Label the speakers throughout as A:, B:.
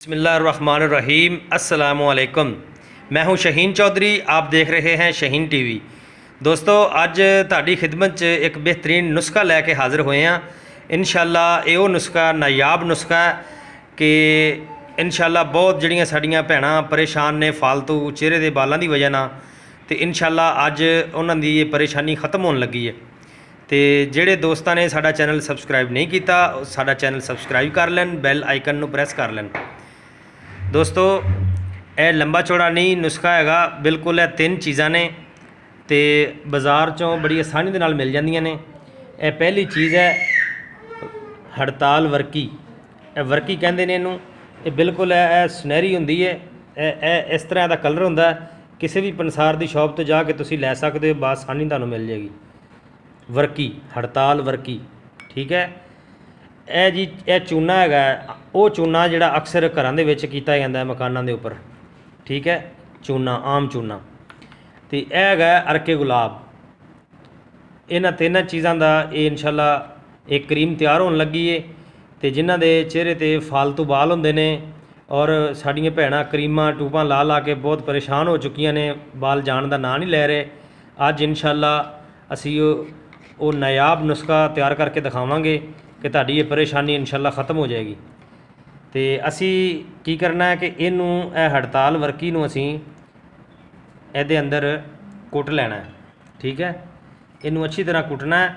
A: बिस्मिल्लाहिर्रहमानिर्रहीम। अस्सलाम वालेकुम। मैं हूं शहीन चौधरी, आप देख रहे हैं शहीन टीवी। दोस्तों अज तुहाडी खिदमत च एक बेहतरीन नुस्खा लैके हाज़र होए हैं। इंशाअल्लाह ये नुस्खा नायाब नुस्खा है कि इंशाअल्लाह बहुत जड़ियाँ साड़ियाँ भैणां परेशान ने फालतू चेहरे के बालों की वजह नाल, तो इंशाअल्लाह अज उन्हां दी ये परेशानी खत्म होने लगी है। तो जेड़े दोस्तां ने साडा चैनल सब्सक्राइब नहीं किया, साडा चैनल सब्सक्राइब कर लैन, बैल आइकन नूं प्रेस कर लैन। दोस्तों यह लंबा चौड़ा नहीं नुस्खा हैगा, बिल्कुल है तीन चीज़ां ने ते बाज़ार चों बड़ी आसानी दे नाल मिल जांदियां ने। यह पहली चीज़ है हड़ताल वर्की। वर्की कहंदे ने इनू। ये बिल्कुल है सुनहरी हुंदी है, इस तरह का कलर हुंदा है। किसी भी पंसार की शॉप तो जाके तुसीं लै सकदे हो, आसानी तुहानूं मिल जाएगी। वर्की हड़ताल वर्की, ठीक है। यह जी यह चूना हैगा, वो चूना जिहड़ा अक्सर घरां दे विच कीता जांदा है मकानां दे उपर, ठीक है। चूना आम चूना तो यह हैगा अरके गुलाब। इन्हां तिन्नां चीज़ां दा ये इंशाअल्लाह एक क्रीम तैयार होने लगी है। तो जिन्हां दे चेहरे ते फालतू बाल हुंदे ने और साड़ियां भैणां क्रीमां टूपां ला ला के बहुत परेशान हो चुकियां ने, बाल जाण दा नां नहीं लै रहे। अज इंशाअल्लाह असीं वो नायाब नुस्खा तैयार करके दिखावांगे कि तुहाडी ये परेशानी इंशाअल्लाह ख़त्म हो जाएगी। तो असी की करना है कि इनू हड़ताल वर्की नू असी इहदे अंदर कुट लेना है, ठीक है। इनू अच्छी तरह कुटना है,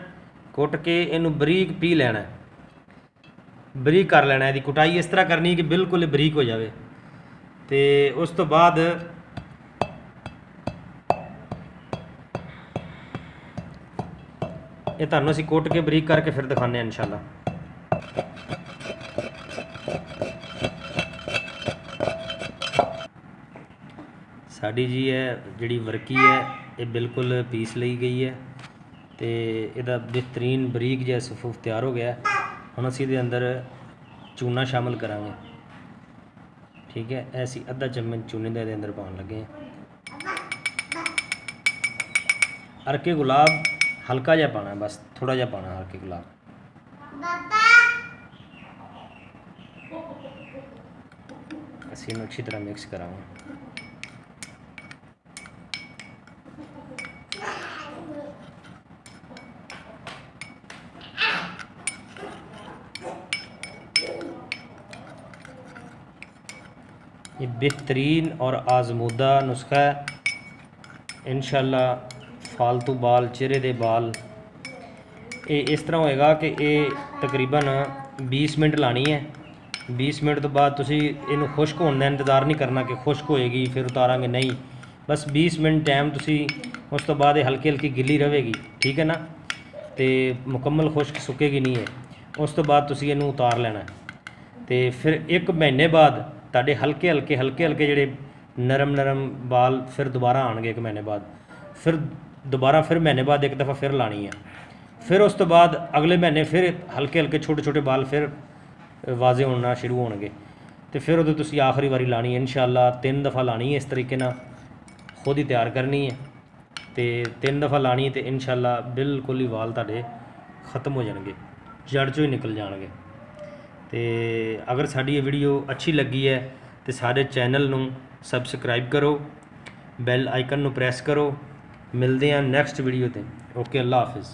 A: कुट के इनू बरीक पी लेना है, बरीक कर लेना है। इसकी कुटाई इस तरह करनी कि बिल्कुल बरीक हो जाए। तो उस तो बाद ये तुहानूं असीं कुट के बरीक करके फिर दिखाने इंशाअल्लाह। साड़ी जी है जिहड़ी वर्की है ये बिल्कुल पीस ली गई है। तो यदा बेहतरीन बरीक जिहा सफूफ तैयार हो गया। हुण असीं इहदे अंदर चूना शामिल करांगे, ठीक है। ऐसी अद्धा चम्मच चूने दे अंदर पाउण लगे। अरके गुलाब हल्का जिहा पाना, बस थोड़ा जिहा पाना अरके गुलाब। असीं इहनूं अच्छी तरह मिक्स करांगे। ये बेहतरीन और आज़मूदा नुस्खा है। इंशाअल्लाह फालतू बाल चेहरे दे बाल ये इस तरह होएगा कि ये तकरीबन 20 मिनट लानी है। 20 मिनट तो बाद तुसी इनू खुश्क होने का इंतज़ार नहीं करना कि खुश्क होएगी फिर उतारांगे, नहीं। बस 20 मिनट टाइम तुसी, उस तो बाद हल्की हल्की गिली रहेगी, ठीक है ना। तो मुकम्मल खुश्क सुकेगी नहीं है। उस तो बाद तुसी इनू उतार लेना है। तो फिर एक महीने बाद तुहाडे हल्के हल्के जिहड़े नरम नरम बाल फिर दोबारा आएंगे। एक महीने बाद फिर दोबारा फिर महीने बाद एक दफ़ा फिर लानी है। फिर उस तो बाद अगले महीने फिर हल्के हल्के छोटे छोटे बाल फिर वाजे होना शुरू होंगे। तो फिर उदों तुसीं आखिरी वारी लानी है इंशाअल्लाह। 3 दफ़ा लानी है इस तरीके ना, खुद ही तैयार करनी है। तो 3 दफ़ा लानी है तो इंशाअल्लाह बिल्कुल ही वाल तुहाडे ख़त्म हो जाएंगे, जड़ चों ही निकल जाएंगे। तो अगर साडी ये वीडियो अच्छी लगी है तो साडे चैनल नूं सब्सक्राइब करो, बैल आइकन नूं प्रेस करो। मिलते हैं नैक्सट वीडियो ते। ओके, अल्लाह हाफिज़।